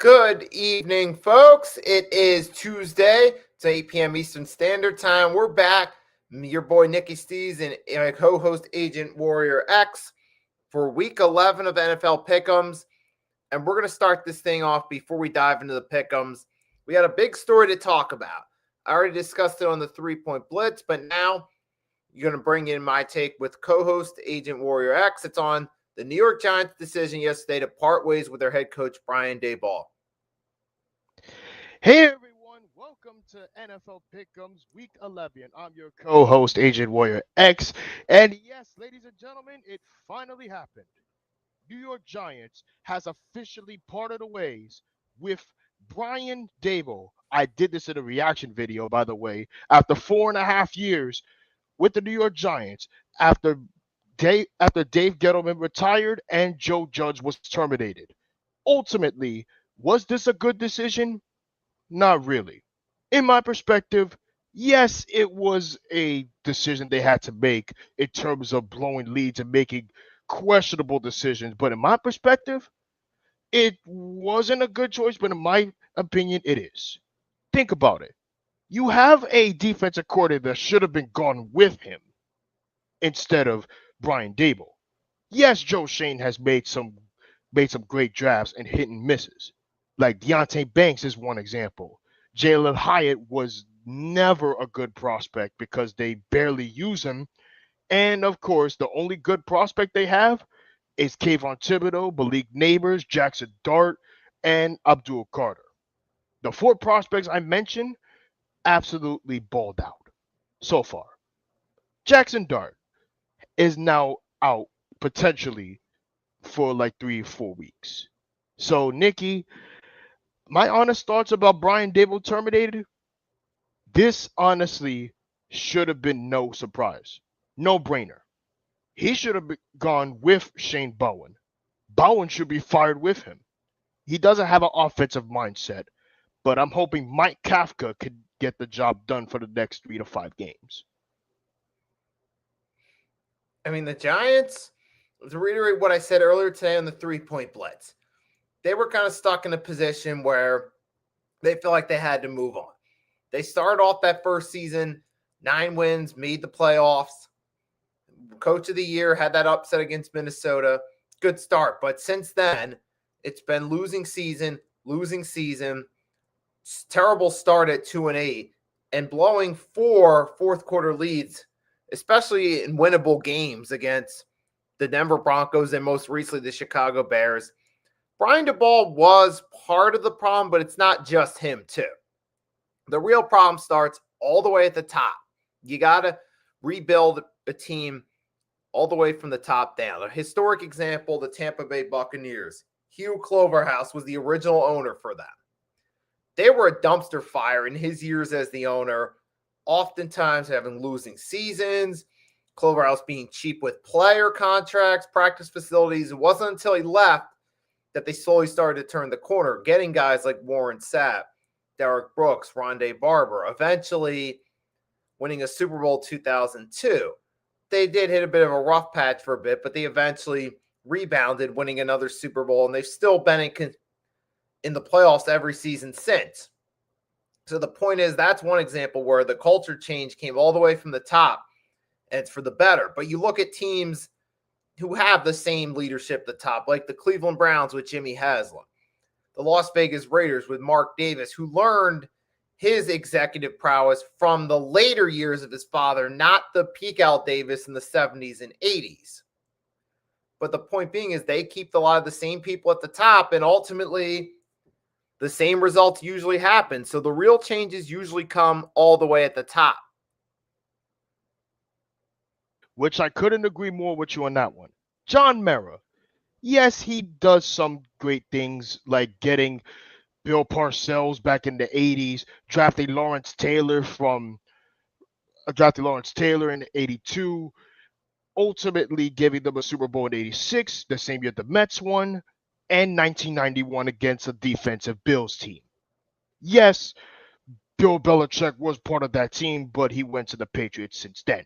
Good evening, folks. It is Tuesday. It's 8 p.m. Eastern Standard Time. We're back. Your boy Nicky Stees and my co-host Agent Warrior X for Week 11 of NFL Pick'ems. And we're going to start this thing off before we dive into the Pick'ems. We got a big story to talk about. I already discussed it on the 3-point blitz, but now you're going to bring in my take with co-host Agent Warrior X. It's on the New York Giants' decision yesterday to part ways with their head coach Brian Daboll. Hey everyone, welcome to NFL Pick'ems Week 11. I'm your co-host Agent Warrior X, and yes, ladies and gentlemen, it finally happened. New York Giants has officially parted ways with Brian Daboll. I did this in a reaction video, by the way, after 4.5 years with the New York Giants, after Dave Gettleman retired and Joe Judge was terminated. Ultimately, was this a good decision? Not really. In my perspective, yes, it was a decision they had to make in terms of blowing leads and making questionable decisions. But in my perspective, it wasn't a good choice, but in my opinion, it is. Think about it. You have a defensive coordinator that should have been gone with him instead of Brian Dable. Yes, Joe Shane has made some great drafts and hit and misses. Like Deontay Banks is one example. Jalen Hyatt was never a good prospect because they barely use him. And of course, the only good prospect they have is Kayvon Thibodeau, Malik Neighbors, Jackson Dart, and Abdul Carter. The four prospects I mentioned absolutely balled out so far. Jackson Dart is now out potentially for like 3 or 4 weeks. So, Nikki, my honest thoughts about Brian Dable terminated, this honestly should have been no surprise. No brainer. He should have gone with Shane Bowen. Bowen should be fired with him. He doesn't have an offensive mindset, but I'm hoping Mike Kafka could get the job done for the next 3 to 5 games. I mean, the Giants, to reiterate what I said earlier today on the 3-point blitz, they were kind of stuck in a position where they feel like they had to move on. They started off that first season, 9 wins, made the playoffs. Coach of the year, had that upset against Minnesota. Good start. But since then, it's been losing season. Terrible start at 2-8 and blowing 4 fourth quarter leads, especially in winnable games against the Denver Broncos and most recently the Chicago Bears. Brian Daboll was part of the problem, but it's not just him too. The real problem starts all the way at the top. You got to rebuild a team all the way from the top down. A historic example, the Tampa Bay Buccaneers. Hugh Cloverhouse was the original owner for them. They were a dumpster fire in his years as the owner, oftentimes having losing seasons, Cloverhouse being cheap with player contracts, practice facilities. It wasn't until he left that they slowly started to turn the corner, getting guys like Warren Sapp, Derek Brooks, Rondé Barber, eventually winning a Super Bowl 2002. They did hit a bit of a rough patch for a bit, but they eventually rebounded, winning another Super Bowl, and they've still been in the playoffs every season since. So the point is, that's one example where the culture change came all the way from the top, and it's for the better. But you look at teams who have the same leadership at the top, like the Cleveland Browns with Jimmy Haslam, the Las Vegas Raiders with Mark Davis, who learned his executive prowess from the later years of his father, not the peak Al Davis in the 70s and 80s. But the point being is they keep a lot of the same people at the top, and ultimately the same results usually happen. So the real changes usually come all the way at the top. Which I couldn't agree more with you on that one. John Mara, yes, he does some great things like getting Bill Parcells back in the 80s, drafting Lawrence Taylor in 82, ultimately giving them a Super Bowl in 86, the same year the Mets won, and 1991 against a defensive Bills team. Yes, Bill Belichick was part of that team, but he went to the Patriots since then.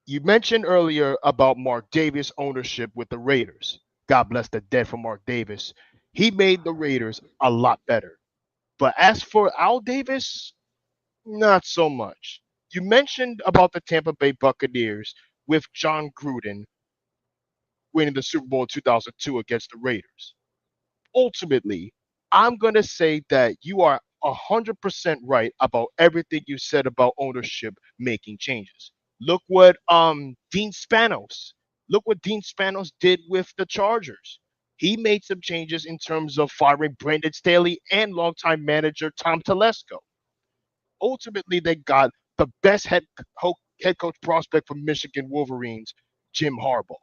You mentioned earlier about Mark Davis ownership with the Raiders. God bless the dead for Mark Davis. He made the Raiders a lot better. But as for Al Davis, not so much. You mentioned about the Tampa Bay Buccaneers with John Gruden winning the Super Bowl in 2002 against the Raiders. Ultimately, I'm going to say that you are 100% right about everything you said about ownership making changes. Look what Dean Spanos did with the Chargers. He made some changes in terms of firing Brandon Staley and longtime manager Tom Telesco. Ultimately, they got the best head coach prospect from Michigan Wolverines, Jim Harbaugh,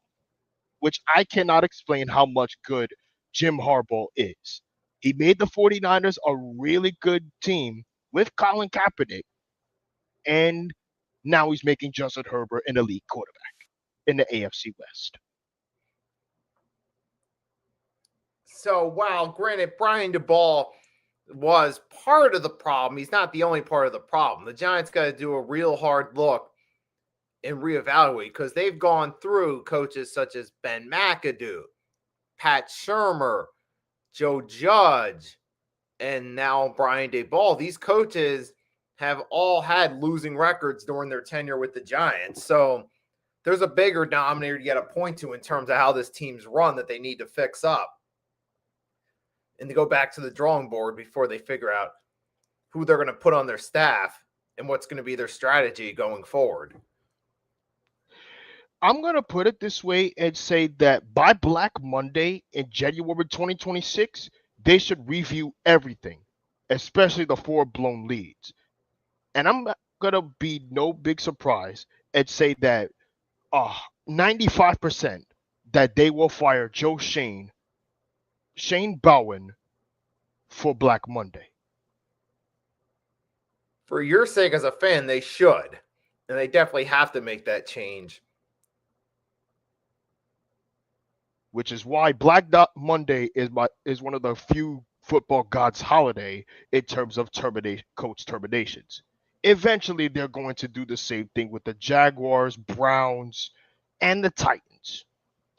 which I cannot explain how much good Jim Harbaugh is. He made the 49ers a really good team with Colin Kaepernick, and now he's making Justin Herbert an elite quarterback in the AFC West. So, while granted, Brian DeBall was part of the problem, he's not the only part of the problem. The Giants got to do a real hard look and reevaluate because they've gone through coaches such as Ben McAdoo, Pat Shermer, Joe Judge, and now Brian DeBall. These coaches have all had losing records during their tenure with the Giants. So there's a bigger denominator you got to point to in terms of how this team's run that they need to fix up and to go back to the drawing board before they figure out who they're going to put on their staff and what's going to be their strategy going forward. I'm going to put it this way and say that by Black Monday in January 2026, they should review everything, especially the four blown leads. And I'm going to be no big surprise and say that 95% that they will fire Shane Bowen for Black Monday. For your sake as a fan, they should. And they definitely have to make that change. Which is why Black Monday is one of the few football gods' holiday in terms of coach terminations. Eventually, they're going to do the same thing with the Jaguars, Browns, and the Titans.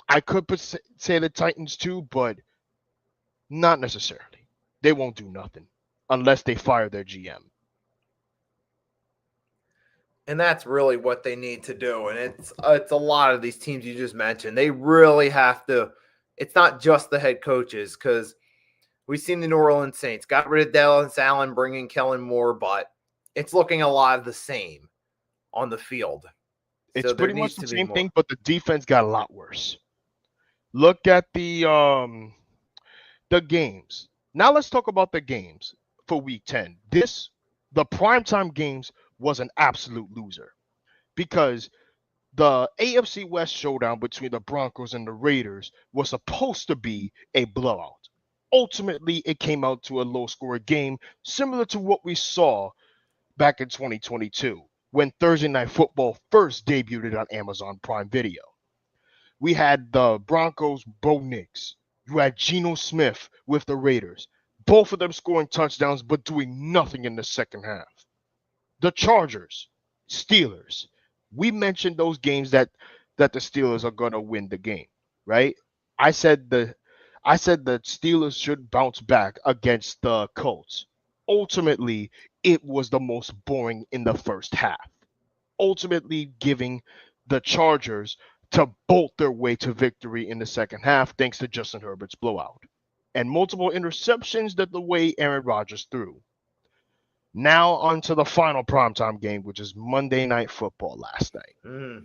I could say the Titans too, but not necessarily. They won't do nothing unless they fire their GM. And that's really what they need to do. And it's a lot of these teams you just mentioned. They really have to. It's not just the head coaches because we've seen the New Orleans Saints got rid of Dallas Allen, bringing Kellen Moore, but it's looking a lot of the same on the field. It's so pretty much the same thing, but the defense got a lot worse. Look at the games. Now let's talk about the games for Week 10. The primetime games was an absolute loser because the AFC West showdown between the Broncos and the Raiders was supposed to be a blowout. Ultimately, it came out to a low-scoring game, similar to what we saw back in 2022 when Thursday Night Football first debuted on Amazon Prime Video. We had the Broncos' Bo Nix. You had Geno Smith with the Raiders. Both of them scoring touchdowns but doing nothing in the second half. The Chargers, Steelers. We mentioned those games that the Steelers are going to win the game, right? I said the Steelers should bounce back against the Colts. Ultimately, it was the most boring in the first half. Ultimately giving the Chargers to bolt their way to victory in the second half thanks to Justin Herbert's blowout and multiple interceptions that the way Aaron Rodgers threw. Now on to the final primetime game, which is Monday Night Football last night.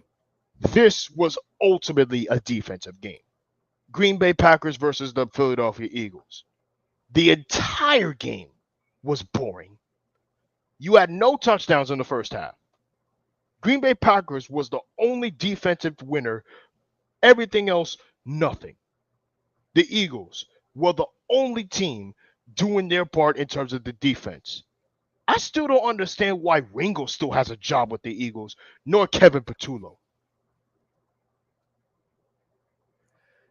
This was ultimately a defensive game. Green Bay Packers versus the Philadelphia Eagles. The entire game was boring. You had no touchdowns in the first half. Green Bay Packers was the only defensive winner. Everything else, nothing. The Eagles were the only team doing their part in terms of the defense. I still don't understand why Ringo still has a job with the Eagles, nor Kevin Patullo.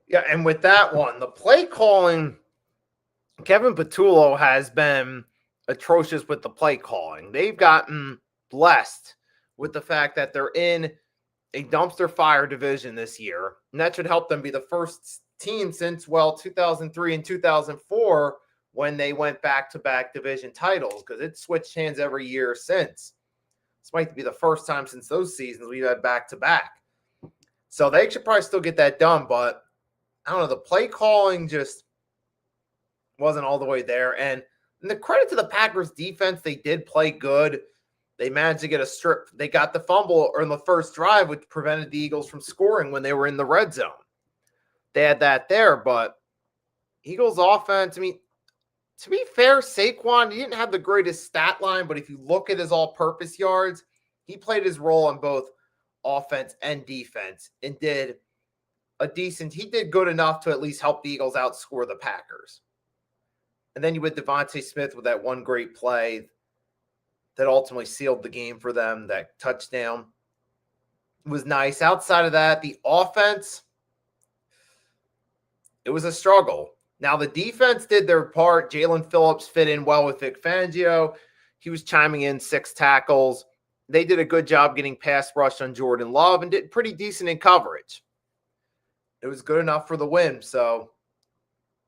Yeah, and with that one, the play calling, Kevin Patullo has been atrocious with the play calling. They've gotten blessed with the fact that they're in a dumpster fire division this year, and that should help them be the first team since, well, 2003 and 2004 when they went back-to-back division titles, because it switched hands every year since. This might be the first time since those seasons we've had back-to-back. So they should probably still get that done, but I don't know, the play calling just wasn't all the way there. And the credit to the Packers defense, they did play good. They managed to get a strip. They got the fumble in the first drive, which prevented the Eagles from scoring when they were in the red zone. They had that there, but Eagles offense, I mean, to be fair, Saquon, he didn't have the greatest stat line, but if you look at his all-purpose yards, he played his role on both offense and defense and did he did good enough to at least help the Eagles outscore the Packers. And then you with Devontae Smith with that one great play that ultimately sealed the game for them, that touchdown was nice. Outside of that, the offense, it was a struggle. Now, the defense did their part. Jalen Phillips fit in well with Vic Fangio. He was chiming in 6 tackles. They did a good job getting pass rush on Jordan Love and did pretty decent in coverage. It was good enough for the win. So,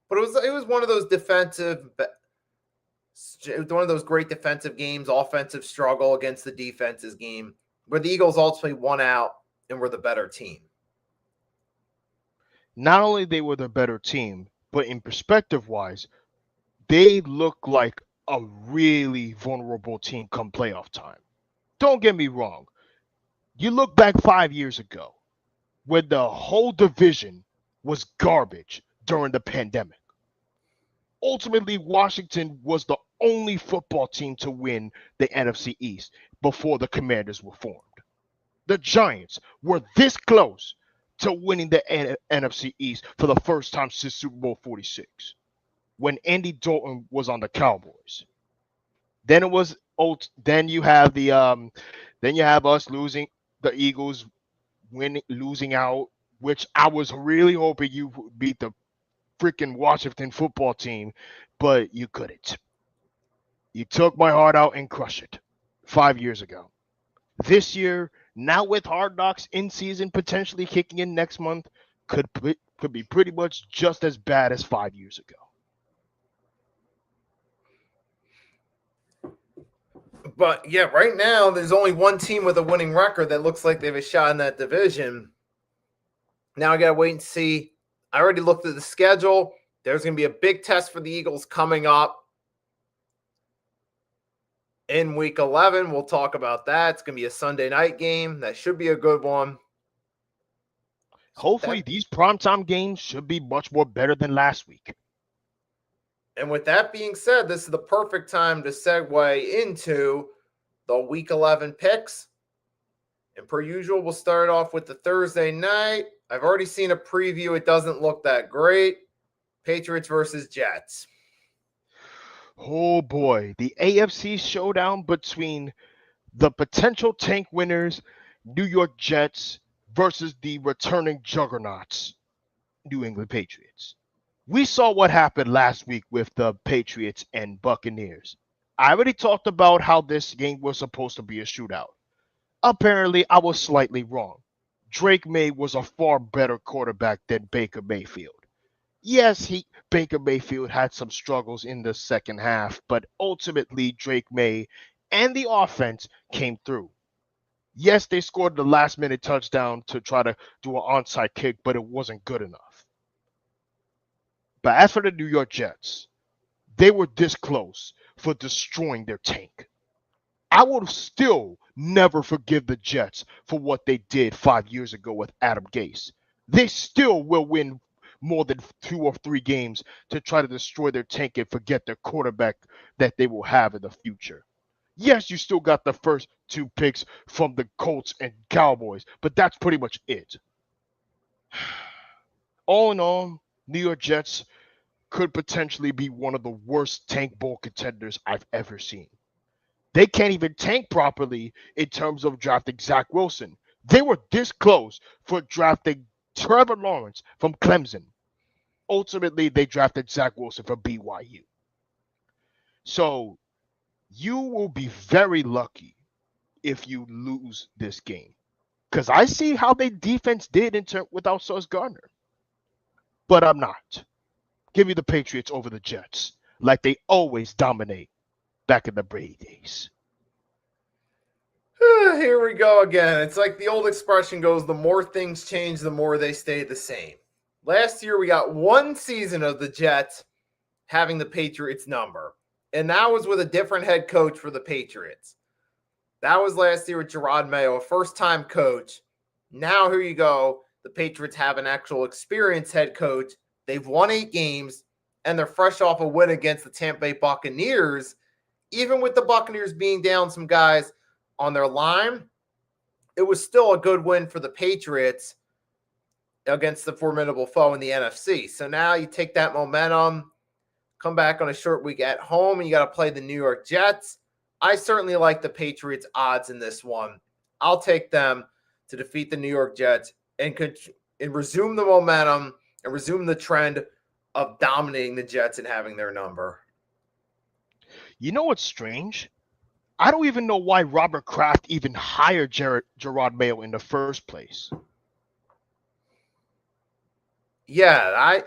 but it was one of those great defensive games, offensive struggle against the defense's game, where the Eagles ultimately won out and were the better team. Not only they were the better team, but in perspective-wise, they look like a really vulnerable team come playoff time. Don't get me wrong. You look back 5 years ago when the whole division was garbage during the pandemic. Ultimately, Washington was the only football team to win the NFC East before the Commanders were formed. The Giants were this close to winning the NFC East for the first time since Super Bowl 46, when Andy Dalton was on the Cowboys. Then it was then you have us losing, the Eagles losing out, which I was really hoping you would beat the freaking Washington football team, but you couldn't. You took my heart out and crushed it 5 years ago. This year, now with Hard Knocks in season potentially kicking in next month, could be pretty much just as bad as 5 years ago. But yeah, right now there's only one team with a winning record that looks like they have a shot in that division. Now I got to wait and see. I already looked at the schedule. There's going to be a big test for the Eagles coming up in week 11. We'll talk about that. It's going to be a Sunday night game. That should be a good one. Hopefully these primetime games should be much more better than last week. And with that being said, this is the perfect time to segue into the Week 11 picks. And per usual, we'll start off with the Thursday night. I've already seen a preview. It doesn't look that great. Patriots versus Jets. Oh boy, the AFC showdown between the potential tank winners, New York Jets, versus the returning juggernauts, New England Patriots. We saw what happened last week with the Patriots and Buccaneers. I already talked about how this game was supposed to be a shootout. Apparently, I was slightly wrong. Drake May was a far better quarterback than Baker Mayfield. Yes, Baker Mayfield had some struggles in the second half, but ultimately Drake May and the offense came through. Yes, they scored the last-minute touchdown to try to do an onside kick, but it wasn't good enough. But as for the New York Jets, they were this close for destroying their tank. I would still never forgive the Jets for what they did 5 years ago with Adam Gase. They still will win more than 2 or 3 games to try to destroy their tank and forget their quarterback that they will have in the future. Yes, you still got the first 2 picks from the Colts and Cowboys, but that's pretty much it. All in all, New York Jets could potentially be one of the worst tank bowl contenders I've ever seen. They can't even tank properly in terms of drafting Zach Wilson. They were this close for drafting Trevor Lawrence from Clemson. Ultimately, they drafted Zach Wilson from BYU. So you will be very lucky if you lose this game. Because I see how their defense did without Sauce Gardner. but I'm not. Give me the Patriots over the Jets, like they always dominate back in the Brady days. Here we go again. It's like the old expression goes, the more things change, the more they stay the same. Last year, we got one season of the Jets having the Patriots number, and that was with a different head coach for the Patriots. That was last year with Gerard Mayo, a first-time coach. Now here you go. The Patriots have an actual experienced head coach. They've won 8 games, and they're fresh off a win against the Tampa Bay Buccaneers. Even with the Buccaneers being down some guys on their line, it was still a good win for the Patriots against the formidable foe in the NFC. So now you take that momentum, come back on a short week at home, and you got to play the New York Jets. I certainly like the Patriots' odds in this one. I'll take them to defeat the New York Jets and resume the momentum and resume the trend of dominating the Jets and having their number. You know what's strange? I don't even know why Robert Kraft even hired Gerard Mayo in the first place. Yeah,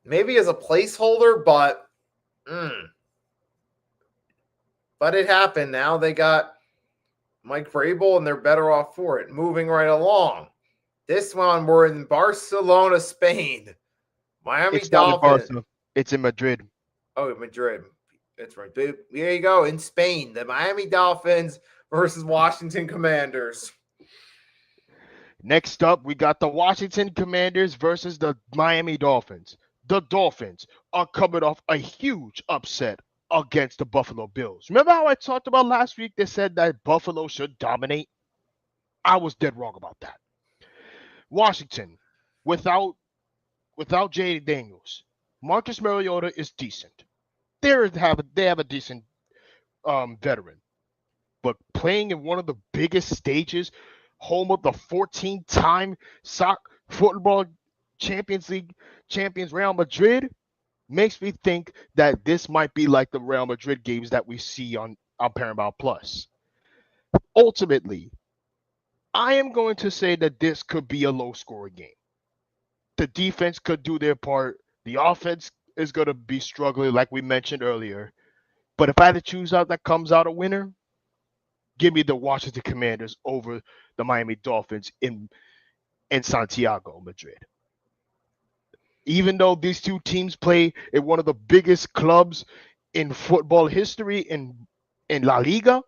maybe as a placeholder, but it happened. Now they got Mike Vrabel, and they're better off for it. Moving right along. This one, we're in Barcelona, Spain. Miami It's Dolphins. not in Barcelona. It's in Madrid. Oh, Madrid. That's right. There you go. In Spain, the Miami Dolphins versus Washington Commanders. Next up, we got the Washington Commanders versus the Miami Dolphins. The Dolphins are coming off a huge upset against the Buffalo Bills. Remember how I talked about last week? They said that Buffalo should dominate? I was dead wrong about that. Washington, without Jay Daniels, Marcus Mariota is decent. They have a decent veteran, but playing in one of the biggest stages, home of the 14-time football Champions League champions Real Madrid, makes me think that this might be like the Real Madrid games that we see on Paramount Plus. Ultimately, I am going to say that this could be a low-scoring game. The defense could do their part. The offense is going to be struggling, like we mentioned earlier. But if I had to choose out that comes out a winner, give me the Washington Commanders over the Miami Dolphins in Santiago, Madrid. Even though these two teams play in one of the biggest clubs in football history in La Liga,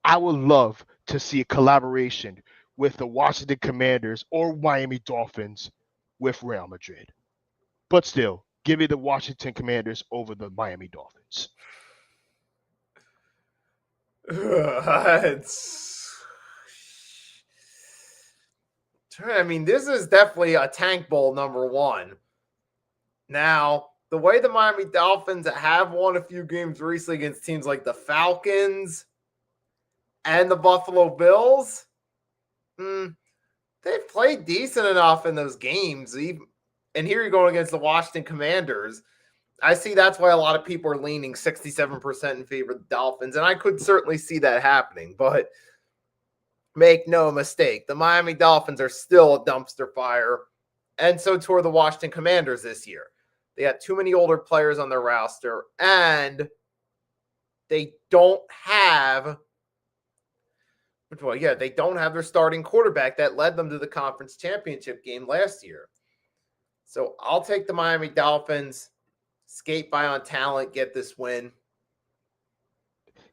I would love to see a collaboration with the Washington Commanders or Miami Dolphins with Real Madrid. But still, give me the Washington Commanders over the Miami Dolphins. I mean, this is definitely a tank bowl number one. Now, the way the Miami Dolphins have won a few games recently against teams like the Falcons and the Buffalo Bills, they've played decent enough in those games. And here you're going against the Washington Commanders. I see that's why a lot of people are leaning 67% in favor of the Dolphins, and I could certainly see that happening. But make no mistake, the Miami Dolphins are still a dumpster fire, and so too are the Washington Commanders this year. They got too many older players on their roster, and they don't have their starting quarterback that led them to the conference championship game last year. So I'll take the Miami Dolphins, skate by on talent, get this win.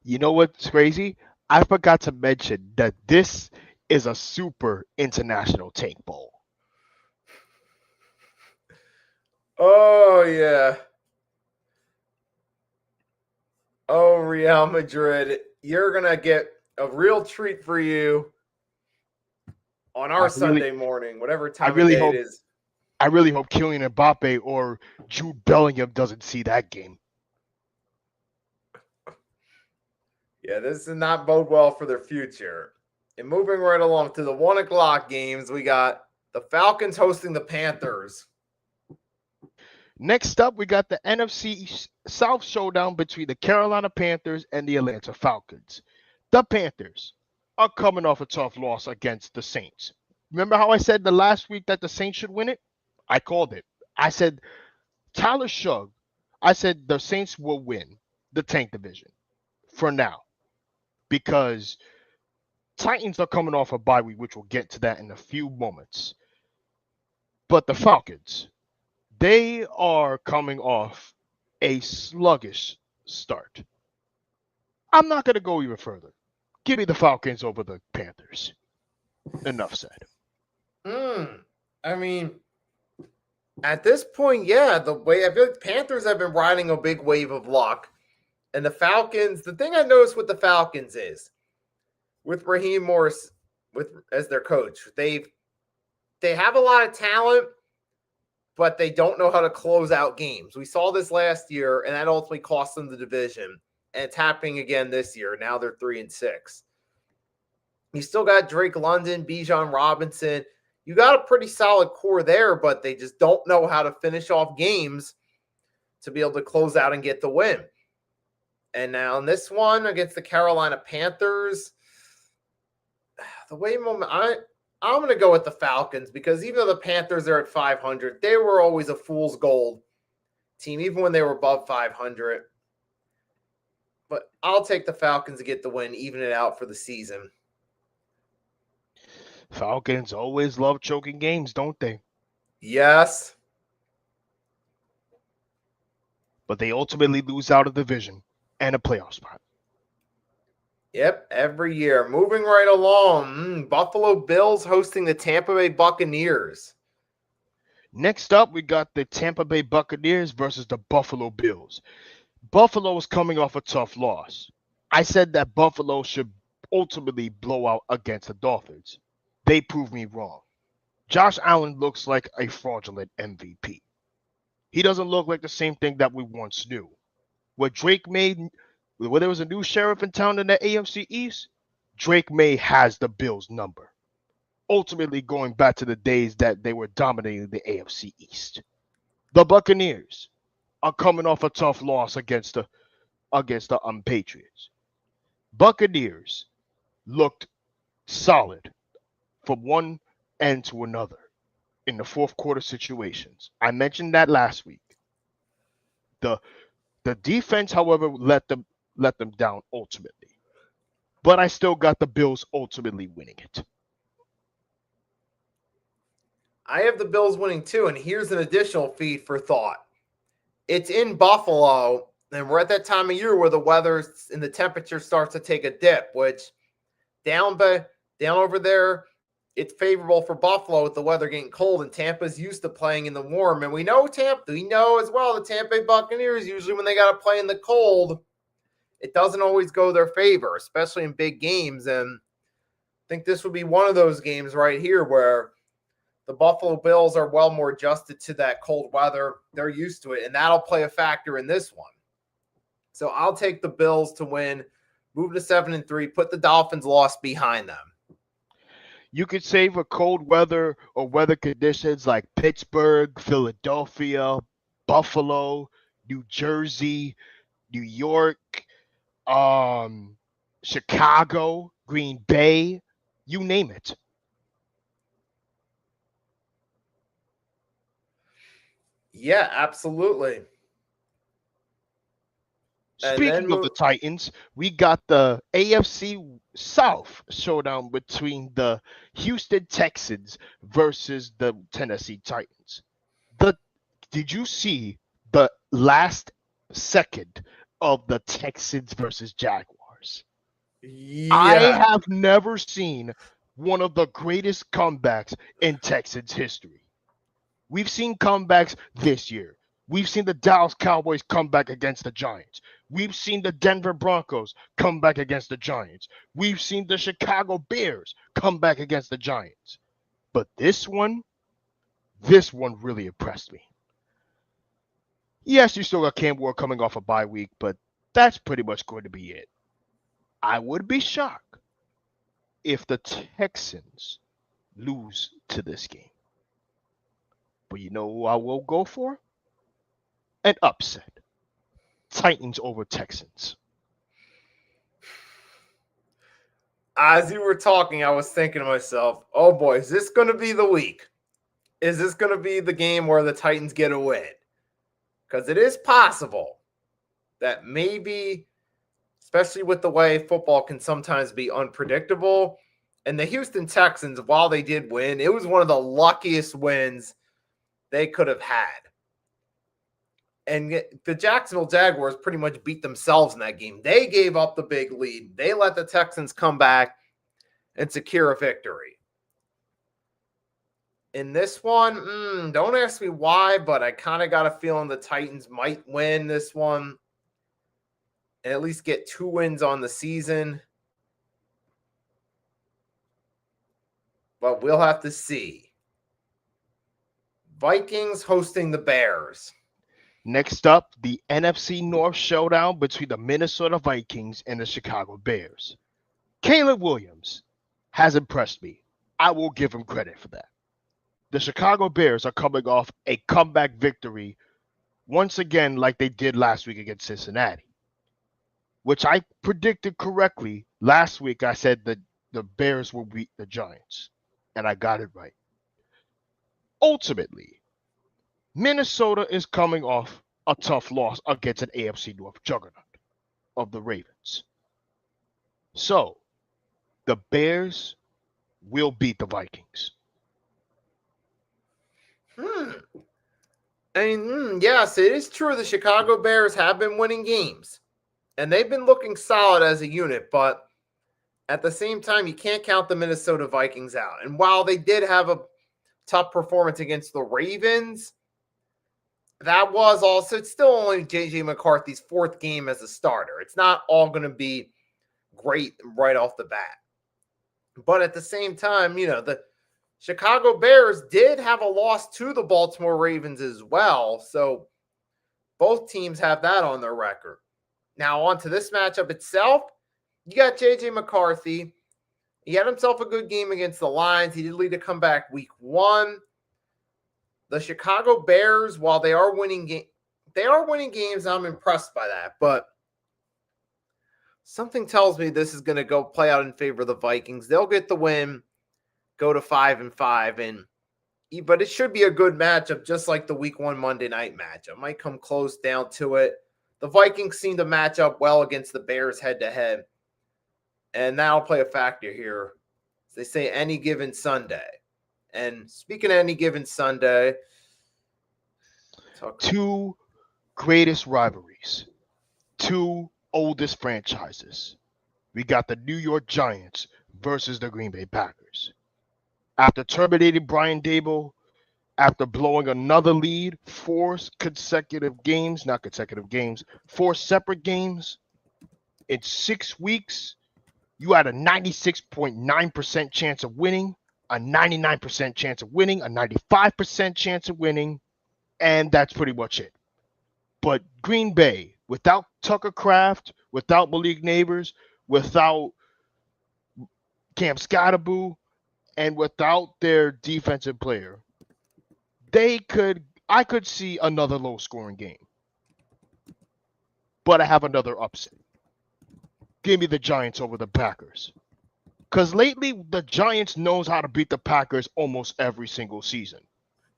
You know what's crazy? I forgot to mention that this is a super international tank bowl. Oh, yeah. Oh, Real Madrid, you're going to get a real treat for you on our Sunday morning, whatever time of day it is. I really hope Kylian Mbappe or Jude Bellingham doesn't see that game. Yeah, this does not bode well for their future. And moving right along to the 1 o'clock games, we got the Falcons hosting the Panthers. Next up, we got the NFC South showdown between the Carolina Panthers and the Atlanta Falcons. The Panthers are coming off a tough loss against the Saints. Remember how I said the last week that the Saints should win it? I called it. I said Tyler Shug. I said the Saints will win the tank division for now because Titans are coming off a bye week, which we'll get to that in a few moments. But the Falcons, they are coming off a sluggish start. I'm not going to go even further. Give me the Falcons over the Panthers. Enough said. I mean, at this point, yeah, the way I feel like the Panthers have been riding a big wave of luck. And the Falcons, the thing I noticed with the Falcons is with Raheem Morris as their coach, they have a lot of talent, but they don't know how to close out games. We saw this last year, and that ultimately cost them the division. And it's happening again this year. Now they're 3-6. You still got Drake London, Bijan Robinson. You got a pretty solid core there, but they just don't know how to finish off games to be able to close out and get the win. And now in this one against the Carolina Panthers, I'm going to go with the Falcons because even though the Panthers are at 500, they were always a fool's gold team, even when they were above 500. But I'll take the Falcons to get the win, even it out for the season. Falcons always love choking games, don't they? Yes. But they ultimately lose out of the division and a playoff spot. Yep, every year. Moving right along, Buffalo Bills hosting the Tampa Bay Buccaneers. Next up, we got the Tampa Bay Buccaneers versus the Buffalo Bills. Buffalo is coming off a tough loss. I said that Buffalo should ultimately blow out against the Dolphins. They proved me wrong. Josh Allen looks like a fraudulent MVP. He doesn't look like the same thing that we once knew. What Drake made, when there was a new sheriff in town in the AFC East, Drake May has the Bills' number. Ultimately going back to the days that they were dominating the AFC East. The Buccaneers are coming off a tough loss against the Patriots. Buccaneers looked solid from one end to another in the fourth quarter situations. I mentioned that last week. The defense, however, let them down ultimately. But I still got the Bills ultimately winning it. I have the Bills winning too, and here's an additional feed for thought. It's in Buffalo, and we're at that time of year where the weather and the temperature starts to take a dip, which down over there, it's favorable for Buffalo with the weather getting cold, and Tampa's used to playing in the warm. And we know as well the Tampa Bay Buccaneers, usually when they got to play in the cold, it doesn't always go their favor, especially in big games. And I think this would be one of those games right here where the Buffalo Bills are well more adjusted to that cold weather. They're used to it, and that'll play a factor in this one. So I'll take the Bills to win, move to 7-3, put the Dolphins' loss behind them. You could save a cold weather or weather conditions like Pittsburgh, Philadelphia, Buffalo, New Jersey, New York, Chicago, Green Bay, you name it. Yeah, absolutely. Speaking of the Titans, we got the AFC South showdown between the Houston Texans versus the Tennessee Titans. Did you see the last second of the Texans versus Jaguars? Yeah. I have never seen one of the greatest comebacks in Texans history. We've seen comebacks this year. We've seen the Dallas Cowboys come back against the Giants. We've seen the Denver Broncos come back against the Giants. We've seen the Chicago Bears come back against the Giants. But this one really impressed me. Yes, you still got Cam Ward coming off a bye week, but that's pretty much going to be it. I would be shocked if the Texans lose to this game. But you know who I will go for? An upset. Titans over Texans. As you were talking, I was thinking to myself, oh boy, is this going to be the week? is this going to be the game where the Titans get a win? Because it is possible that maybe, especially with the way football can sometimes be unpredictable, and the Houston Texans, while they did win, it was one of the luckiest wins they could have had. And the Jacksonville Jaguars pretty much beat themselves in that game. They gave up the big lead. They let the Texans come back and secure a victory. In this one, don't ask me why, but I kind of got a feeling the Titans might win this one and at least get 2 wins on the season. But we'll have to see. Vikings hosting the Bears. Next up, the NFC North showdown between the Minnesota Vikings and the Chicago Bears. Caleb Williams has impressed me. I will give him credit for that. The Chicago Bears are coming off a comeback victory once again like they did last week against Cincinnati, which I predicted correctly. Last week I said that the Bears will beat the Giants, and I got it right. Ultimately, Minnesota is coming off a tough loss against an AFC North juggernaut of the Ravens. So, the Bears will beat the Vikings. Yes, it is true. The Chicago Bears have been winning games, and they've been looking solid as a unit, but at the same time, you can't count the Minnesota Vikings out. And while they did have a tough performance against the Ravens, that was also, it's still only J.J. McCarthy's 4th game as a starter. It's not all going to be great right off the bat. But at the same time, the Chicago Bears did have a loss to the Baltimore Ravens as well. So both teams have that on their record. Now on to this matchup itself. You got J.J. McCarthy. He had himself a good game against the Lions. He did lead a comeback week 1. The Chicago Bears, while they are winning games. I'm impressed by that. But something tells me this is going to go play out in favor of the Vikings. They'll get the win, go to 5-5, but it should be a good matchup, just like the week 1 Monday night matchup. Might come close down to it. The Vikings seem to match up well against the Bears head-to-head. And that'll play a factor here. They say any given Sunday. And speaking of any given Sunday, 2 greatest rivalries, 2 oldest franchises. We got the New York Giants versus the Green Bay Packers. After terminating Brian Daboll, after blowing another lead, 4 separate games, in 6 weeks, you had a 96.9% chance of winning, a 99% chance of winning, a 95% chance of winning, and that's pretty much it. But Green Bay, without Tucker Kraft, without Malik Neighbors, without Cam Scottaboo, and without their defensive player, I could see another low-scoring game. But I have another upset. Give me the Giants over the Packers. Because lately, the Giants knows how to beat the Packers almost every single season.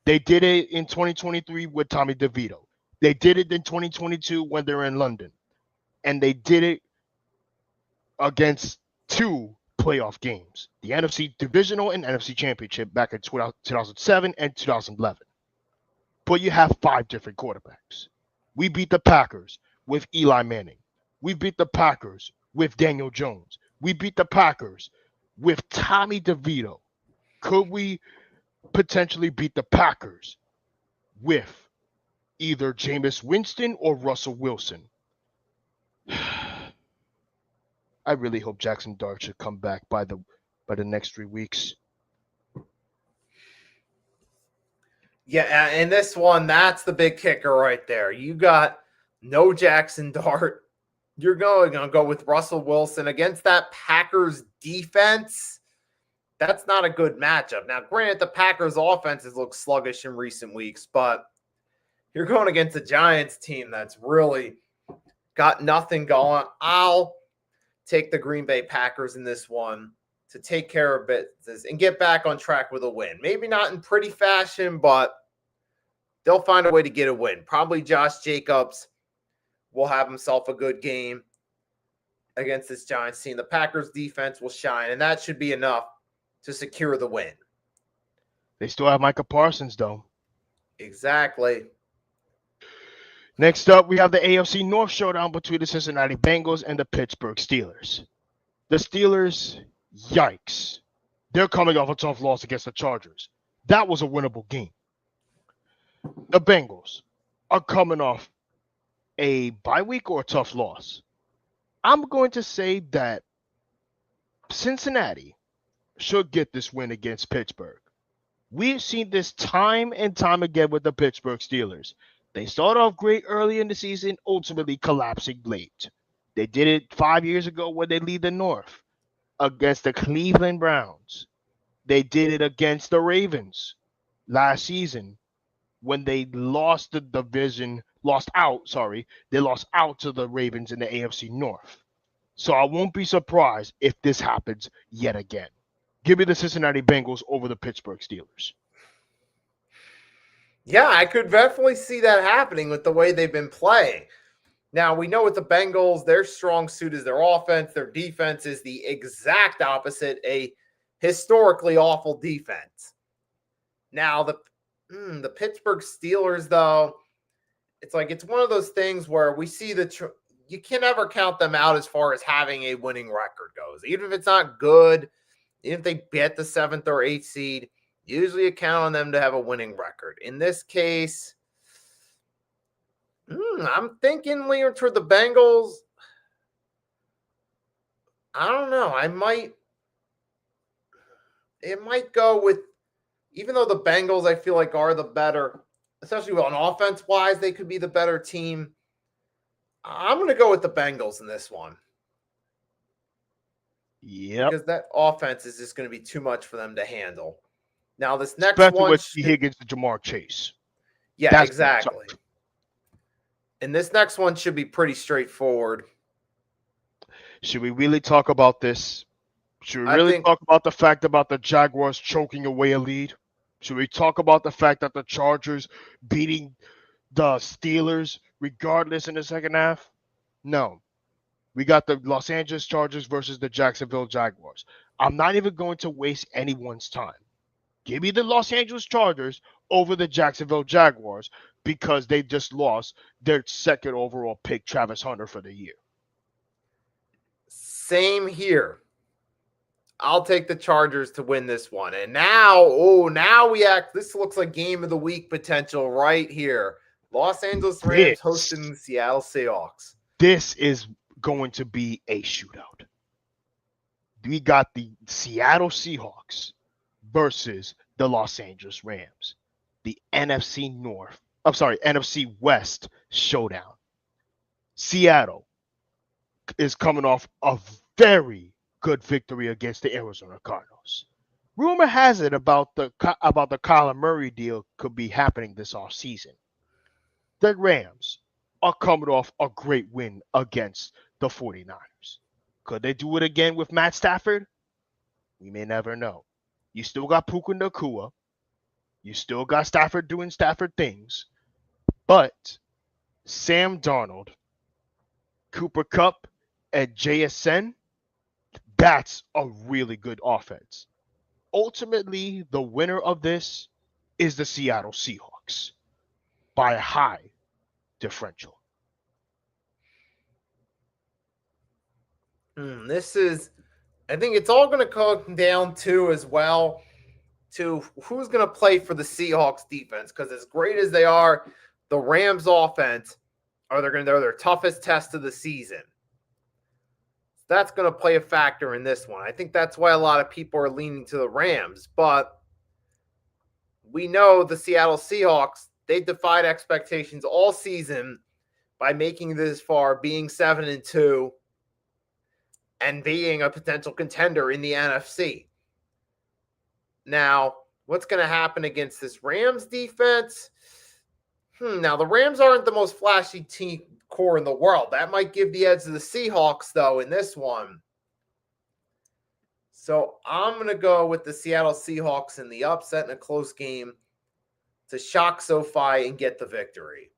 They did it in 2023 with Tommy DeVito. They did it in 2022 when they're in London. And they did it against 2 playoff games. The NFC Divisional and NFC Championship back in 2007 and 2011. But you have 5 different quarterbacks. We beat the Packers with Eli Manning. We beat the Packers with Daniel Jones. We beat the Packers with Tommy DeVito. Could we potentially beat the Packers with either Jameis Winston or Russell Wilson? I really hope Jackson Dart should come back by the next 3 weeks. Yeah, and this one, that's the big kicker right there. You got no Jackson Dart. You're going to go with Russell Wilson against that Packers defense. That's not a good matchup. Now, granted, the Packers offense has looked sluggish in recent weeks, but you're going against a Giants team that's really got nothing going. I'll take the Green Bay Packers in this one. to take care of business and get back on track with a win. Maybe not in pretty fashion, but they'll find a way to get a win. Probably Josh Jacobs will have himself a good game against this Giants team. The Packers defense will shine, and that should be enough to secure the win. They still have Micah Parsons, though. Exactly. Next up, we have the AFC North showdown between the Cincinnati Bengals and the Pittsburgh Steelers. The Steelers, yikes. They're coming off a tough loss against the Chargers. That was a winnable game. The Bengals are coming off a bye week or a tough loss. I'm going to say that Cincinnati should get this win against Pittsburgh. We've seen this time and time again with the Pittsburgh Steelers. They start off great early in the season, ultimately collapsing late. They did it 5 years ago when they lead the North against the Cleveland Browns. They did it against the Ravens last season when they lost the division, they lost out to the Ravens in the AFC North. So I won't be surprised if this happens yet again. Give me the Cincinnati Bengals over the Pittsburgh Steelers. Yeah, I could definitely see that happening with the way they've been playing. Now, we know with the Bengals, their strong suit is their offense. Their defense is the exact opposite, a historically awful defense. Now, the Pittsburgh Steelers, though, it's one of those things where we see you can never count them out as far as having a winning record goes. Even if it's not good, even if they get the 7th or 8th seed, usually you count on them to have a winning record. In this case, I'm thinking leaning toward the Bengals. I don't know. It might go with, even though the Bengals I feel like are the better, especially on offense-wise, they could be the better team. I'm going to go with the Bengals in this one. Yep. Because that offense is just going to be too much for them to handle. Now, this next Especially one... with T. Higgins and Jamar Chase. Yeah, that's exactly. And this next one should be pretty straightforward. Should we really talk about this? Should we really talk about the fact about the Jaguars choking away a lead? Should we talk about the fact that the Chargers beating the Steelers regardless in the second half? No. We got the Los Angeles Chargers versus the Jacksonville Jaguars. I'm not even going to waste anyone's time. Give me the Los Angeles Chargers over the Jacksonville Jaguars because they just lost their 2nd overall pick, Travis Hunter, for the year. Same here. I'll take the Chargers to win this one. And now this looks like game of the week potential right here. Los Angeles Rams hosting the Seattle Seahawks. This is going to be a shootout. We got the Seattle Seahawks versus the Los Angeles Rams. The NFC West showdown. Seattle is coming off a very good victory against the Arizona Cardinals. Rumor has it about the Kyler Murray deal could be happening this offseason. The Rams are coming off a great win against the 49ers. Could they do it again with Matt Stafford? We may never know. You still got Puka Nacua. You still got Stafford doing Stafford things. But Sam Darnold, Cooper Kupp, and JSN, that's a really good offense. Ultimately, the winner of this is the Seattle Seahawks by a high differential. I think it's all going to come down to as well to who's going to play for the Seahawks defense. Because as great as they are, the Rams offense they're their toughest test of the season. That's going to play a factor in this one. I think that's why a lot of people are leaning to the Rams. But we know the Seattle Seahawks, they defied expectations all season by making this far, being 7-2. And being a potential contender in the NFC. Now, what's going to happen against this Rams defense? Now, the Rams aren't the most flashy team core in the world. That might give the edge to the Seahawks, though, in this one. So I'm going to go with the Seattle Seahawks in the upset in a close game to shock SoFi and get the victory.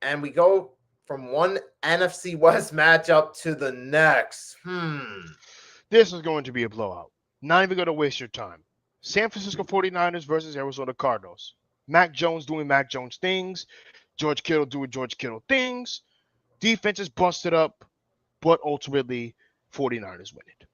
And we go from one NFC West matchup to the next. This is going to be a blowout. Not even going to waste your time. San Francisco 49ers versus Arizona Cardinals. Mac Jones doing Mac Jones things. George Kittle doing George Kittle things. Defense is busted up, but ultimately 49ers win it.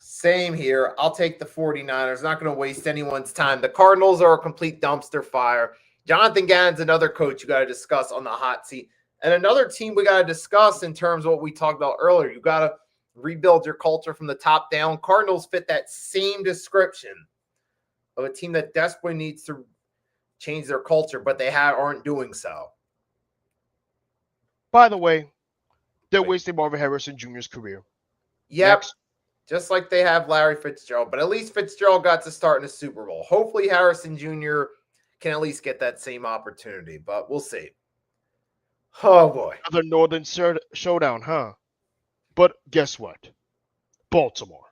Same here. I'll take the 49ers. Not going to waste anyone's time. The Cardinals are a complete dumpster fire. Jonathan Gannon's another coach you got to discuss on the hot seat. And another team we got to discuss in terms of what we talked about earlier. You got to rebuild your culture from the top down. Cardinals fit that same description of a team that desperately needs to change their culture, but they aren't doing so. By the way, they're wasting Marvin Harrison Jr.'s career. Yep. Next. Just like they have Larry Fitzgerald. But at least Fitzgerald got to start in a Super Bowl. Hopefully Harrison Jr. can at least get that same opportunity, but we'll see. Oh, boy. Another Northern showdown, huh? But guess what? Baltimore.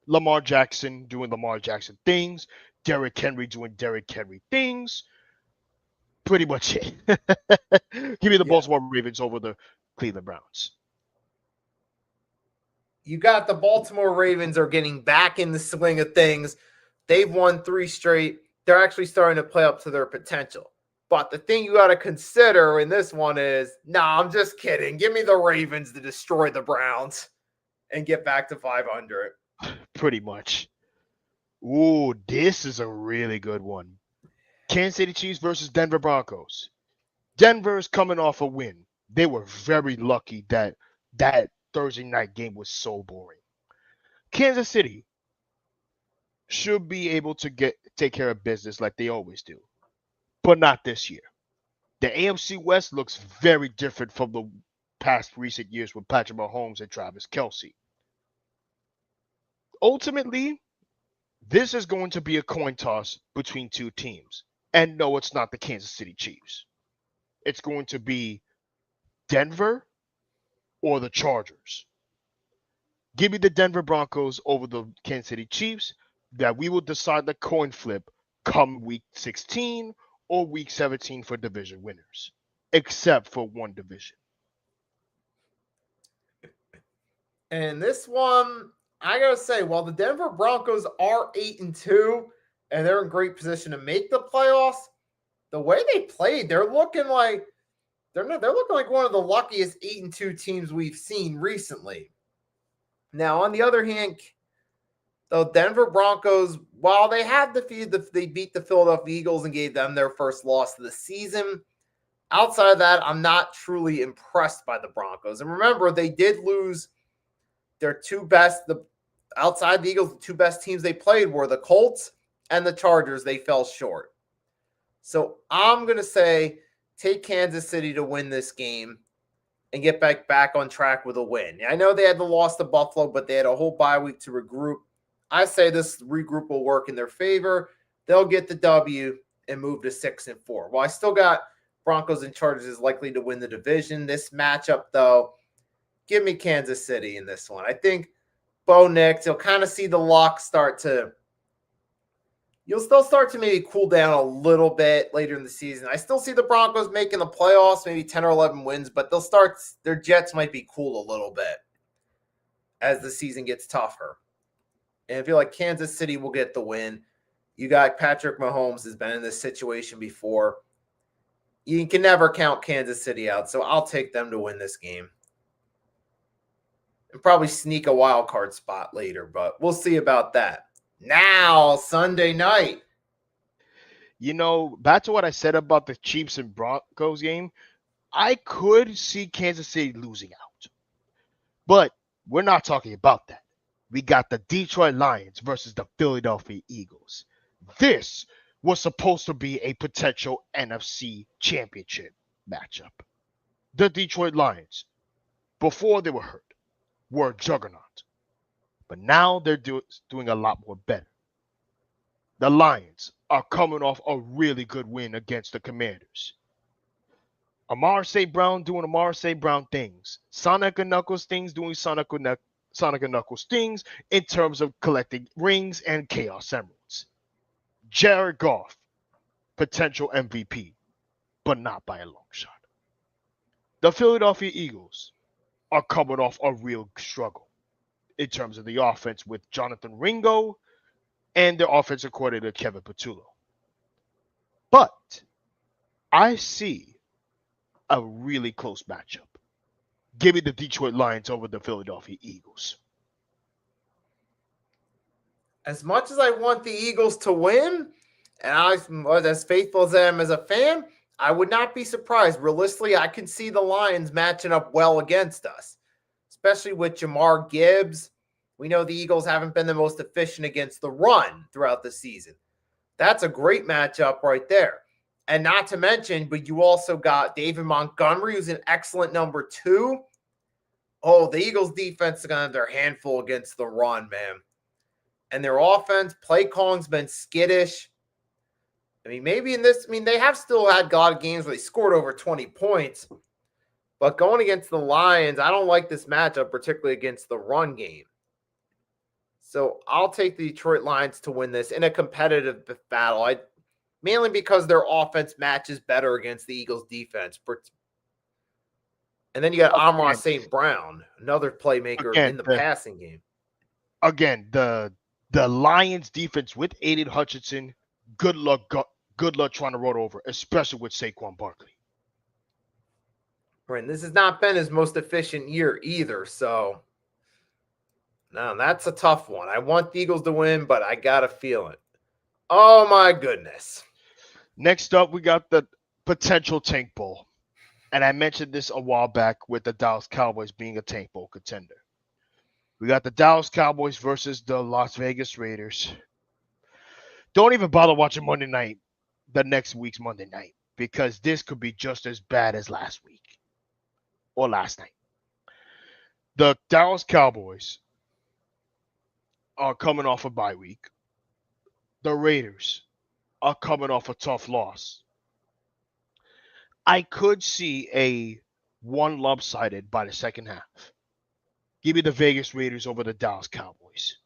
Lamar Jackson doing Lamar Jackson things. Derrick Henry doing Derrick Henry things. Pretty much it. Give me the Baltimore Ravens over the Cleveland Browns. You got the Baltimore Ravens are getting back in the swing of things. They've won 3 straight. They're actually starting to play up to their potential. But the thing you got to consider in this one is, I'm just kidding. Give me the Ravens to destroy the Browns and get back to 500. Pretty much. Ooh, this is a really good one. Kansas City Chiefs versus Denver Broncos. Denver's coming off a win. They were very lucky that Thursday night game was so boring. Kansas City should be able to take care of business like they always do, but not this year. The AFC West looks very different from the past recent years with Patrick Mahomes and Travis Kelce. Ultimately, this is going to be a coin toss between 2 teams. And no, it's not the Kansas City Chiefs. It's going to be Denver or the Chargers. Give me the Denver Broncos over the Kansas City Chiefs. That we will decide the coin flip come week 16 or week 17 for division winners, except for one division. And this one, I got to say, while the Denver Broncos are 8-2 and they're in great position to make the playoffs, the way they played, they're looking like one of the luckiest 8-2 teams we've seen recently. Now, on the other hand, the Denver Broncos, while they beat the Philadelphia Eagles and gave them their first loss of the season, outside of that, I'm not truly impressed by the Broncos. And remember, they did lose their 2 best, outside the Eagles, the 2 best teams they played were the Colts and the Chargers. They fell short. So I'm going to say take Kansas City to win this game and get back on track with a win. I know they had the loss to Buffalo, but they had a whole bye week to regroup. I say this regroup will work in their favor. They'll get the W and move to 6-4. Well, I still got Broncos and Chargers is likely to win the division. This matchup, though, give me Kansas City in this one. I think Bo Nix, you'll kind of see the lock you'll still start to maybe cool down a little bit later in the season. I still see the Broncos making the playoffs, maybe 10 or 11 wins, but their jets might be cooled a little bit as the season gets tougher. And I feel like Kansas City will get the win. You got Patrick Mahomes has been in this situation before. You can never count Kansas City out, so I'll take them to win this game. And probably sneak a wild card spot later, but we'll see about that. Now, Sunday night. Back to what I said about the Chiefs and Broncos game, I could see Kansas City losing out. But we're not talking about that. We got the Detroit Lions versus the Philadelphia Eagles. This was supposed to be a potential NFC championship matchup. The Detroit Lions, before they were hurt, were a juggernaut. But now they're doing a lot more better. The Lions are coming off a really good win against the Commanders. Amar St. Brown doing Amar St. Brown things. Sonic and Knuckles things doing Sonic and Sonic and Knuckles things in terms of collecting rings and Chaos Emeralds. Jared Goff, potential MVP, but not by a long shot. The Philadelphia Eagles are coming off a real struggle in terms of the offense with Jonathan Ringo and their offensive coordinator, Kevin Patullo. But I see a really close matchup. Give me the Detroit Lions over the Philadelphia Eagles. As much as I want the Eagles to win, and I was as faithful as I am as a fan, I would not be surprised. Realistically, I can see the Lions matching up well against us, especially with Jamar Gibbs. We know the Eagles haven't been the most efficient against the run throughout the season. That's a great matchup right there. And not to mention, but you also got David Montgomery, who's an excellent number 2. Oh, the Eagles defense is going to have their handful against the run, man. And their offense, play calling's been skittish. I mean, maybe in this, they have still had a lot of games where they scored over 20 points. But going against the Lions, I don't like this matchup, particularly against the run game. So I'll take the Detroit Lions to win this in a competitive battle. Mainly because their offense matches better against the Eagles defense. And then you got Amon St. Brown, another playmaker in the passing game. Again, the Lions defense with Aiden Hutchinson, good luck trying to roll over, especially with Saquon Barkley. Right, and this has not been his most efficient year either, so no, that's a tough one. I want the Eagles to win, but I got a feeling. Oh, my goodness. Next up, we got the potential Tank Bowl. And I mentioned this a while back with the Dallas Cowboys being a Tank Bowl contender. We got the Dallas Cowboys versus the Las Vegas Raiders. Don't even bother watching Monday night, the next week's Monday night, because this could be just as bad as last week or last night. The Dallas Cowboys are coming off a bye week. The Raiders are coming off a tough loss. I could see a one lopsided by the second half. Give me the Vegas Raiders over the Dallas Cowboys.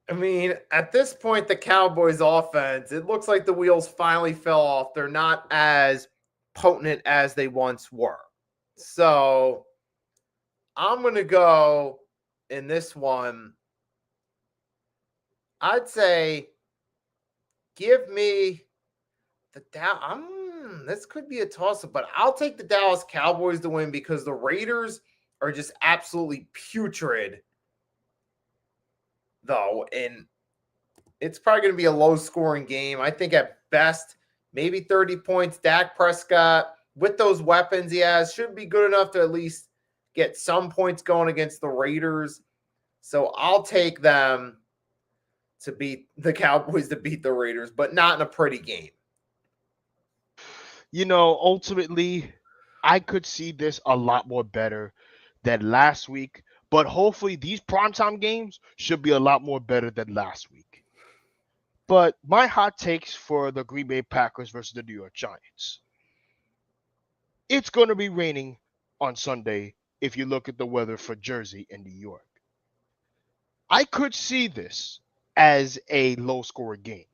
I mean, at this point, the Cowboys offense, it looks like the wheels finally fell off. They're not as potent as they once were. So I'm going to go in this one. I'd say give me the Dallas. This could be a toss-up, but I'll take the Dallas Cowboys to win because the Raiders are just absolutely putrid, though, and it's probably going to be a low-scoring game. I think at best, maybe 30 points. Dak Prescott, with those weapons he has, should be good enough to at least get some points going against the Raiders. So I'll take them to beat the Cowboys, to beat the Raiders, but not in a pretty game. Ultimately, I could see this a lot more better than last week, but hopefully these primetime games should be a lot more better than last week. But my hot takes for the Green Bay Packers versus the New York Giants. It's going to be raining on Sunday if you look at the weather for Jersey and New York. I could see this as a low-scoring game.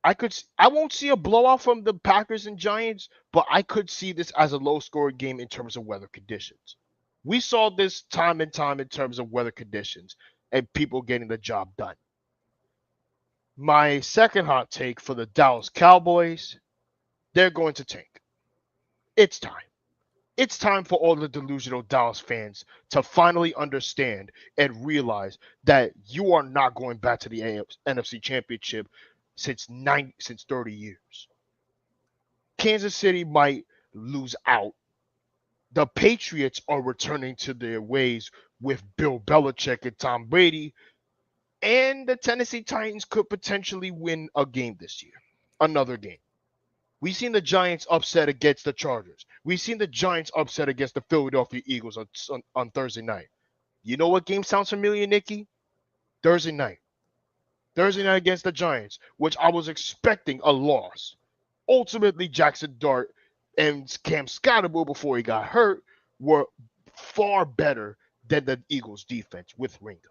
I won't see a blowout from the Packers and Giants, but I could see this as a low-scoring game in terms of weather conditions. We saw this time and time in terms of weather conditions and people getting the job done. My second hot take for the Dallas Cowboys, they're going to tank. It's time. It's time for all the delusional Dallas fans to finally understand and realize that you are not going back to the NFC Championship since 30 years. Kansas City might lose out. The Patriots are returning to their ways with Bill Belichick and Tom Brady. And the Tennessee Titans could potentially win a game this year. Another game. We've seen the Giants upset against the Chargers. We've seen the Giants upset against the Philadelphia Eagles on Thursday night. You know what game sounds familiar, Nikki? Thursday night. Thursday night against the Giants, which I was expecting a loss. Ultimately, Jackson Dart and Cam Scottaboo before he got hurt were far better than the Eagles defense with Ringo.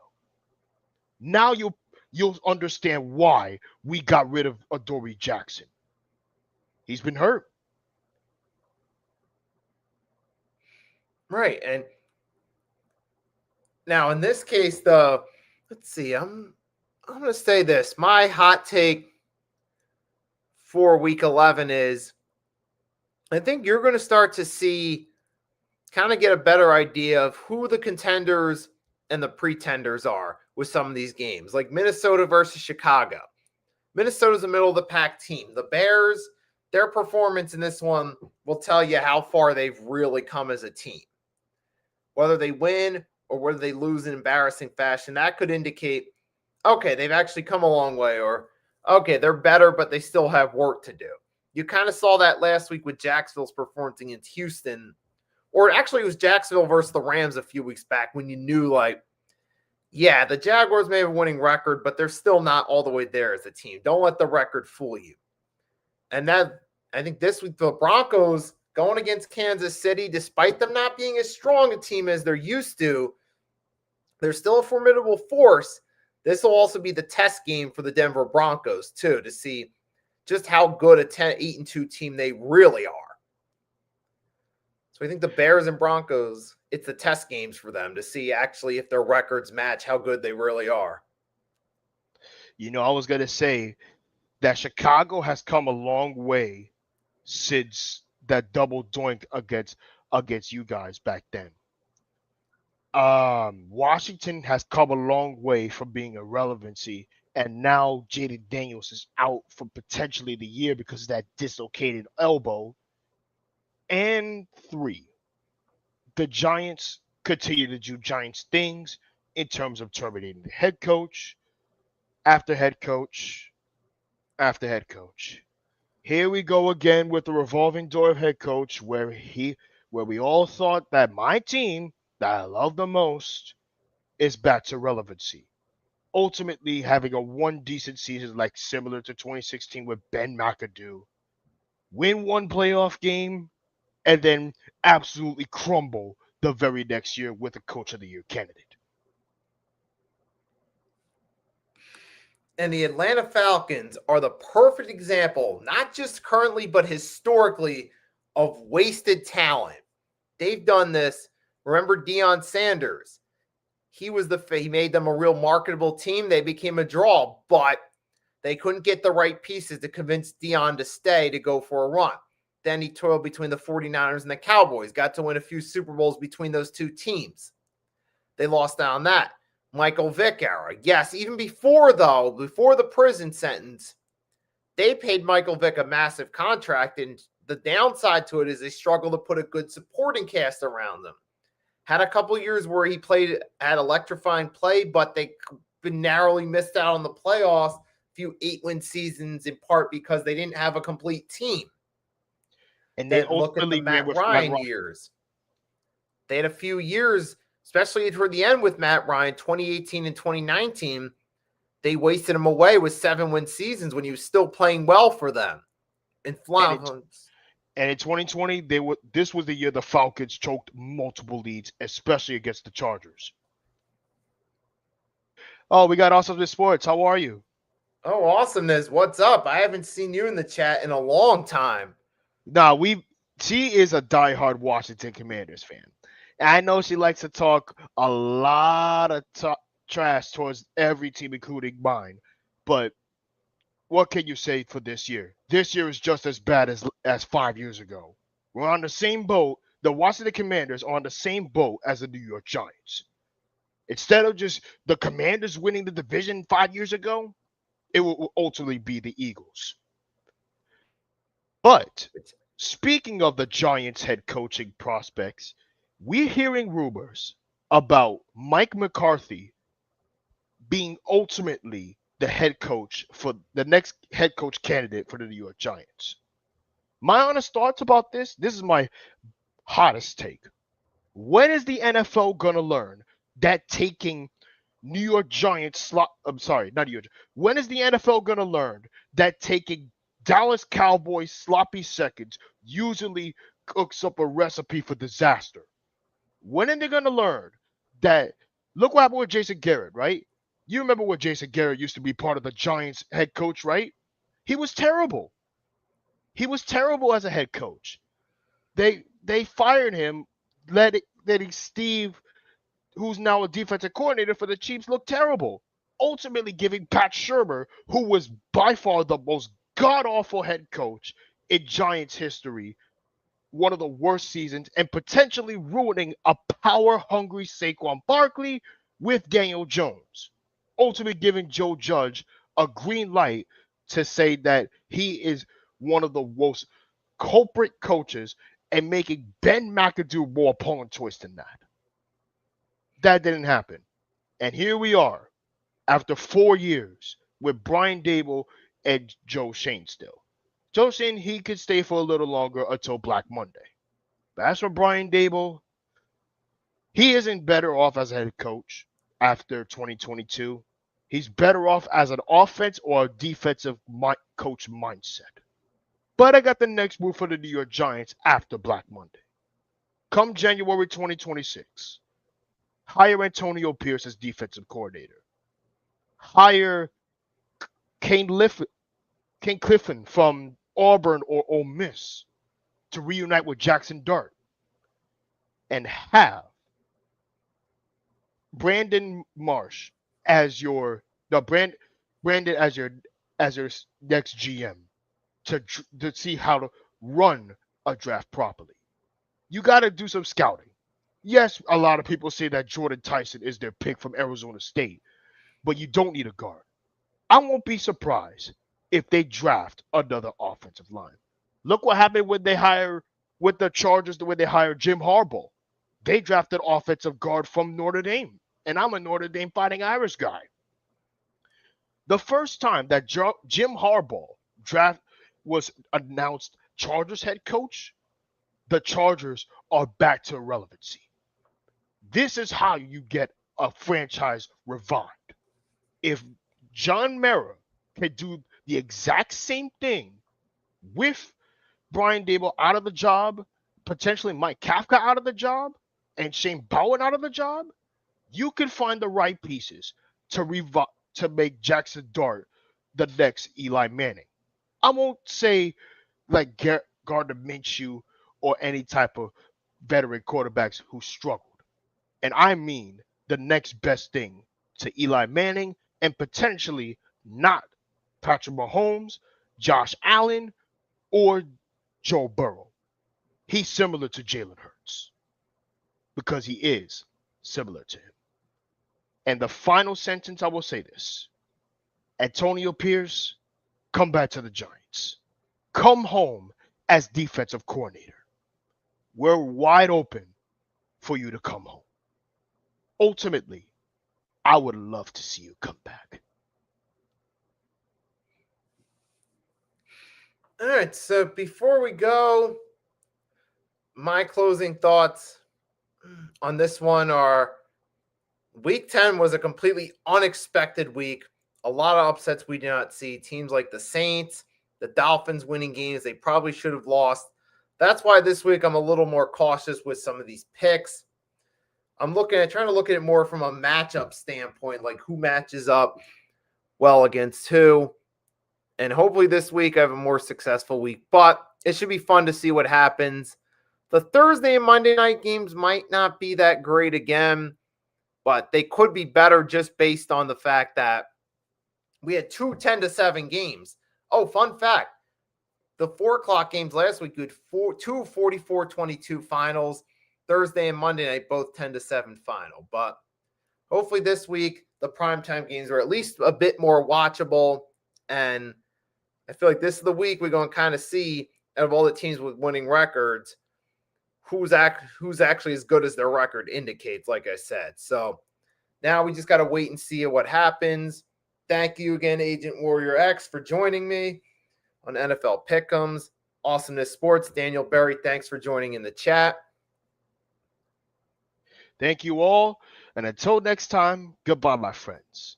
Now you'll understand why we got rid of Adoree Jackson. He's been hurt. Right. And now in this case, though, let's see, I'm gonna say this. My hot take for week 11 is I think you're going to start to see kind of get a better idea of who the contenders and the pretenders are with some of these games, like Minnesota versus Chicago. Minnesota's a middle of the pack team. The Bears, their performance in this one will tell you how far they've really come as a team. Whether they win or whether they lose in embarrassing fashion, that could indicate, okay, they've actually come a long way, or okay, they're better, but they still have work to do. You kind of saw that last week with Jacksonville's performance against Houston, or actually it was Jacksonville versus the Rams a few weeks back when you knew, like, yeah, the Jaguars may have a winning record, but they're still not all the way there as a team. Don't let the record fool you. And that, I think this week, the Broncos going against Kansas City, despite them not being as strong a team as they're used to, they're still a formidable force. This will also be the test game for the Denver Broncos, too, to see just how good a 8-2 team they really are. So I think the Bears and Broncos, it's the test games for them to see actually if their records match how good they really are. You know, I was going to say that Chicago has come a long way since that double doink against you guys back then. Washington has come a long way from being irrelevancy, and now Jaden Daniels is out for potentially the year because of that dislocated elbow. And 3, the Giants continue to do Giants things in terms of terminating the head coach after head coach after head coach. Here we go again with the revolving door of head coach where we all thought that my team that I love the most is back to relevancy. Ultimately having a one decent season like similar to 2016 with Ben McAdoo, win one playoff game, and then absolutely crumble the very next year with a Coach of the Year candidate. And the Atlanta Falcons are the perfect example, not just currently, but historically, of wasted talent. They've done this. Remember Deion Sanders? He made them a real marketable team. They became a draw, but they couldn't get the right pieces to convince Deion to stay to go for a run. Then he toiled between the 49ers and the Cowboys, got to win a few Super Bowls between those two teams. They lost out on that. Michael Vick era. Yes, even before the prison sentence, they paid Michael Vick a massive contract, and the downside to it is they struggle to put a good supporting cast around them. Had a couple years where he had electrifying play, but they narrowly missed out on the playoffs, a few 8-win seasons, in part because they didn't have a complete team. And they look at the Matt Ryan years. They had a few years, especially toward the end with Matt Ryan, 2018 and 2019, they wasted him away with 7-win seasons when he was still playing well for them. And in 2020, this was the year the Falcons choked multiple leads, especially against the Chargers. Oh, we got Awesomeness Sports. How are you? Oh, Awesomeness. What's up? I haven't seen you in the chat in a long time. Nah, she is a diehard Washington Commanders fan. And I know she likes to talk a lot of trash towards every team, including mine. But what can you say for this year? This year is just as bad as 5 years ago. We're on the same boat. The Washington Commanders are on the same boat as the New York Giants. Instead of just the Commanders winning the division 5 years ago, it will ultimately be the Eagles. But speaking of the Giants head coaching prospects, we're hearing rumors about Mike McCarthy being ultimately the head coach for the next head coach candidate for the New York Giants. My honest thoughts about this is my hottest take. When is the NFL going to learn that taking New York Giants when is the NFL going to learn that taking Dallas Cowboys sloppy seconds usually cooks up a recipe for disaster. When are they going to learn that? Look what happened with Jason Garrett, right? You remember when Jason Garrett used to be part of the Giants head coach, right? He was terrible. He was terrible as a head coach. They fired him, letting Steve, who's now a defensive coordinator for the Chiefs, look terrible. Ultimately giving Pat Shurmur, who was by far the most god-awful head coach in Giants history, one of the worst seasons, and potentially ruining a power-hungry Saquon Barkley with Daniel Jones. Ultimately giving Joe Judge a green light to say that he is one of the most culprit coaches and making Ben McAdoo more opponent choice than that. That didn't happen. And here we are after 4 years with Brian Daboll and Joe Schoen still. Joe Schoen, he could stay for a little longer until Black Monday. But as for Brian Daboll, he isn't better off as a head coach after 2022. He's better off as an offense or a defensive coach mindset. But I got the next move for the New York Giants after Black Monday. Come January 2026, hire Antonio Pierce as defensive coordinator. Hire Kane Clifton from Auburn or Ole Miss to reunite with Jackson Dart. And have Brandon Marsh as Brandon as your next GM to see how to run a draft properly. You got to do some scouting. Yes, a lot of people say that Jordan Tyson is their pick from Arizona State, but you don't need a guard. I won't be surprised if they draft another offensive line. Look what happened when they hired with the Chargers, the way they hired Jim Harbaugh. They drafted offensive guard from Notre Dame, and I'm a Notre Dame Fighting Irish guy. The first time that Jim Harbaugh draft was announced Chargers head coach, the Chargers are back to irrelevancy. This is how you get a franchise revived. If John Mara can do the exact same thing with Brian Daboll out of the job, potentially Mike Kafka out of the job, and Shane Bowen out of the job, you can find the right pieces to make Jackson Dart the next Eli Manning. I won't say like Gardner Minshew or any type of veteran quarterbacks who struggled. And I mean the next best thing to Eli Manning and potentially not Patrick Mahomes, Josh Allen, or Joe Burrow. He's similar to Jalen Hurts because he is similar to him. And the final sentence, I will say this. Antonio Pierce, come back to the Giants. Come home as defensive coordinator. We're wide open for you to come home. Ultimately, I would love to see you come back. All right, so before we go, my closing thoughts on this one are Week 10 was a completely unexpected week. A lot of upsets we did not see. Teams like the Saints, the Dolphins winning games they probably should have lost. That's why this week I'm a little more cautious with some of these picks. I'm trying to look at it more from a matchup standpoint, like who matches up well against who. And hopefully this week I have a more successful week. But it should be fun to see what happens. The Thursday and Monday night games might not be that great again, but they could be better just based on the fact that we had 2 10-7 games. Oh, fun fact. The 4 o'clock games last week, we had 2 44-22 finals. Thursday and Monday night, both 10-7 final. But hopefully this week, the primetime games are at least a bit more watchable. And I feel like this is the week we're going to kind of see, out of all the teams with winning records, who's actually as good as their record indicates, like I said. So now we just got to wait and see what happens. Thank you again, Agent Warrior X, for joining me on NFL Pick'ems. Awesomeness Sports. Daniel Berry, thanks for joining in the chat. Thank you all. And until next time, goodbye, my friends.